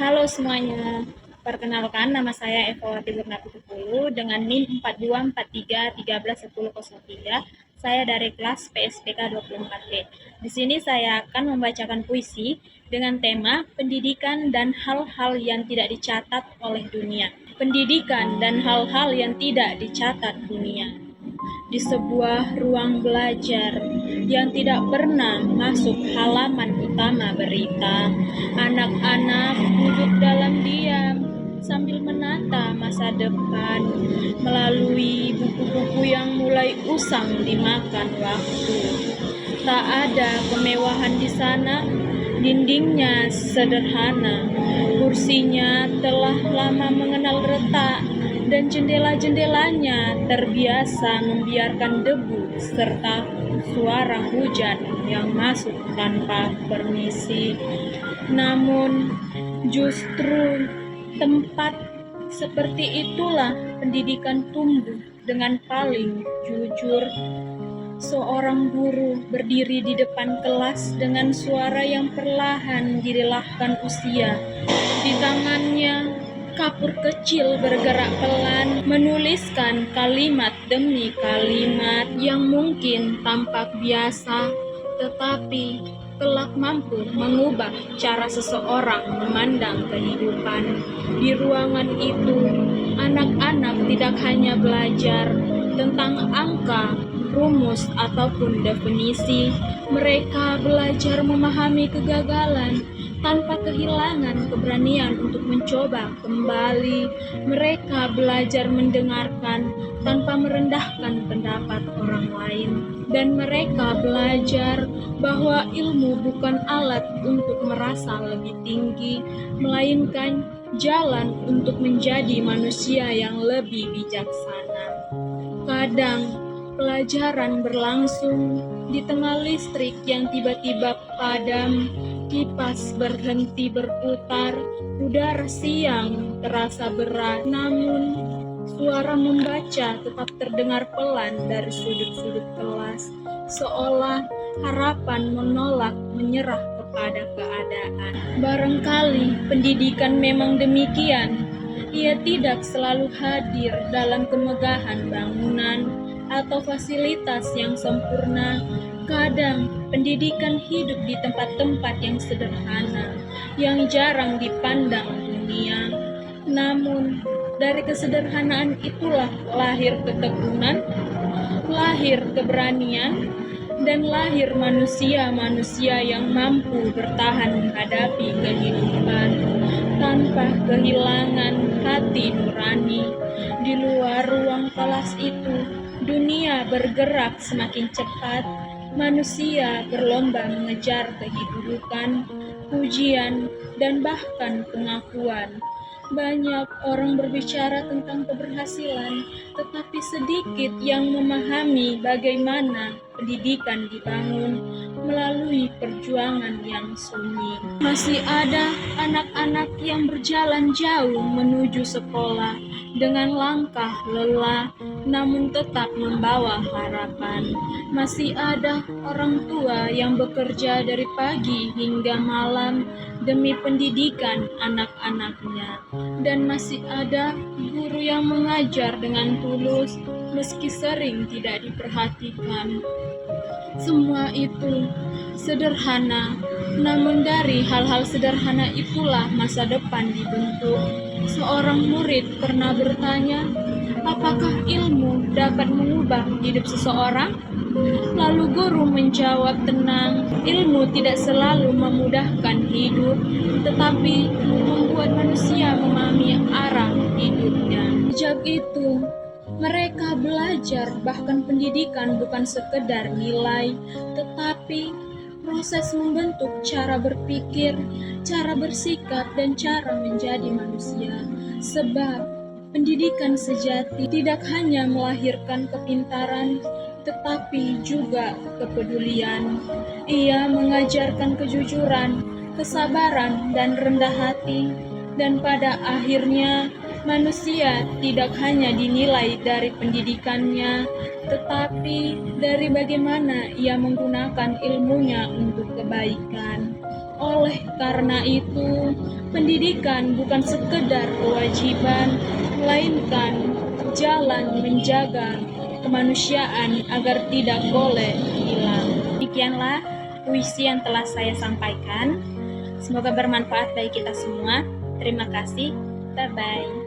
Halo semuanya, perkenalkan nama saya Eva Bernaputupulu dengan NIM 4243131003. Saya dari kelas PSPK 24B. Di sini saya akan membacakan puisi dengan tema pendidikan dan hal-hal yang tidak dicatat oleh dunia. Pendidikan dan hal-hal yang tidak dicatat dunia. Di sebuah ruang belajar yang tidak pernah masuk halaman utama berita, anak-anak duduk dalam diam sambil menata masa depan melalui buku-buku yang mulai usang dimakan waktu. Tak ada kemewahan di sana, dindingnya sederhana, kursinya telah lama mengenal retak, dan jendela-jendelanya terbiasa membiarkan debu serta suara hujan yang masuk tanpa permisi. Namun, justru tempat seperti itulah pendidikan tumbuh dengan paling jujur. Seorang guru berdiri di depan kelas dengan suara yang perlahan dilelahkan usia. Di tangannya, kapur kecil bergerak pelan, menuliskan kalimat demi kalimat yang mungkin tampak biasa, tetapi kelak mampu mengubah cara seseorang memandang kehidupan. Di ruangan itu, anak-anak tidak hanya belajar tentang angka, rumus, ataupun definisi. Mereka belajar memahami kegagalan tanpa kehilangan keberanian untuk mencoba kembali. Mereka belajar mendengarkan tanpa merendahkan pendapat orang lain. Dan mereka belajar bahwa ilmu bukan alat untuk merasa lebih tinggi, melainkan jalan untuk menjadi manusia yang lebih bijaksana. Kadang pelajaran berlangsung di tengah listrik yang tiba-tiba padam, kipas berhenti berputar, udara siang terasa berat, namun suara membaca tetap terdengar pelan dari sudut-sudut kelas, seolah harapan menolak menyerah kepada keadaan. Barangkali pendidikan memang demikian. Ia tidak selalu hadir dalam kemegahan bangunan atau fasilitas yang sempurna. Kadang pendidikan hidup di tempat-tempat yang sederhana, yang jarang dipandang dunia. Namun, dari kesederhanaan itulah lahir ketekunan, lahir keberanian, dan lahir manusia-manusia yang mampu bertahan menghadapi kehidupan tanpa kehilangan hati nurani. Di luar ruang kelas itu, dunia bergerak semakin cepat. Manusia berlomba mengejar kehidupan, pujian, dan bahkan pengakuan. Banyak orang berbicara tentang keberhasilan, tetapi sedikit yang memahami bagaimana pendidikan dibangun melalui perjuangan yang sunyi. Masih ada anak-anak yang berjalan jauh menuju sekolah dengan langkah lelah, namun tetap membawa harapan. Masih ada orang tua yang bekerja dari pagi hingga malam demi pendidikan anak-anaknya. Dan masih ada guru yang mengajar dengan tulus meski sering tidak diperhatikan. Semua itu sederhana, namun dari hal-hal sederhana itulah masa depan dibentuk. Seorang murid pernah bertanya, apakah ilmu dapat mengubah hidup seseorang? Lalu guru menjawab tenang, ilmu tidak selalu memudahkan hidup, tetapi membuat manusia memahami arah hidupnya. Sejak itu, mereka belajar bahkan pendidikan bukan sekedar nilai, tetapi proses membentuk cara berpikir, cara bersikap, dan cara menjadi manusia. Sebab pendidikan sejati tidak hanya melahirkan kepintaran, tetapi juga kepedulian. Ia mengajarkan kejujuran, kesabaran, dan rendah hati. Dan pada akhirnya, manusia tidak hanya dinilai dari pendidikannya, tetapi dari bagaimana ia menggunakan ilmunya untuk kebaikan. Oleh karena itu, pendidikan bukan sekedar kewajiban, melainkan jalan menjaga kemanusiaan agar tidak boleh hilang. Demikianlah puisi yang telah saya sampaikan. Semoga bermanfaat bagi kita semua. Terima kasih. Bye-bye.